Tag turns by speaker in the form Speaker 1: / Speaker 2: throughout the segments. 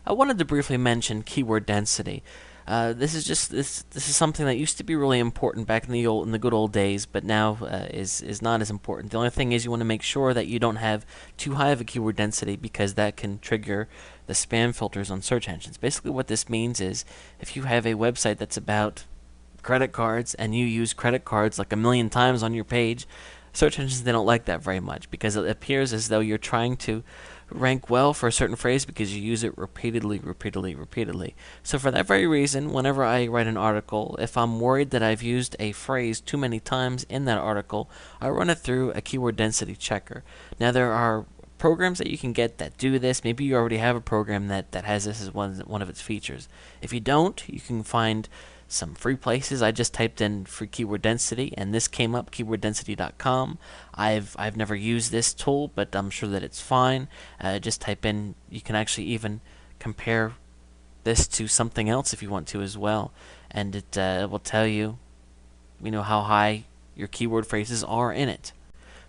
Speaker 1: I wanted to briefly mention keyword density. This is something that used to be really important back in the good old days, but now is not as important. The only thing is you want to make sure that you don't have too high of a keyword density, because that can trigger the spam filters on search engines. Basically, what this means is if you have a website that's about credit cards and you use credit cards like a million times on your page, search engines, they don't like that very much, because it appears as though you're trying to rank well for a certain phrase because you use it repeatedly. So for that very reason, whenever I write an article, if I'm worried that I've used a phrase too many times in that article, I run it through a keyword density checker. Now, there are programs that you can get that do this. Maybe you already have a program that has this as one of its features. If you don't, you can find some free places. I just typed in free keyword density, and this came up, keyworddensity.com. I've never used this tool, but I'm sure that it's fine. Just type in. You can actually even compare this to something else if you want to as well, and it will tell you, how high your keyword phrases are in it.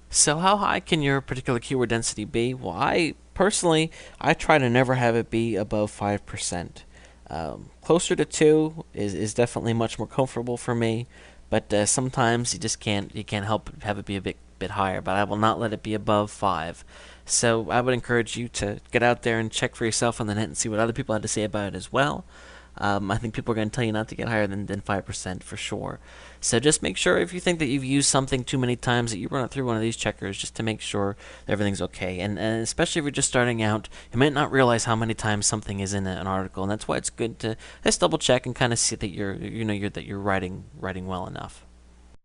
Speaker 1: So how high can your particular keyword density be? Well, I personally try to never have it be above 5%. Closer to 2 is definitely much more comfortable for me, but sometimes you can't help but have it be a bit higher. But I will not let it be above 5. So I would encourage you to get out there and check for yourself on the net and see what other people had to say about it as well. I think people are going to tell you not to get higher than 5% for sure. So just make sure, if you think that you've used something too many times, that you run it through one of these checkers just to make sure that everything's okay. And especially if you're just starting out, you might not realize how many times something is in an article, and that's why it's good to just double check and kind of see that you're writing well enough.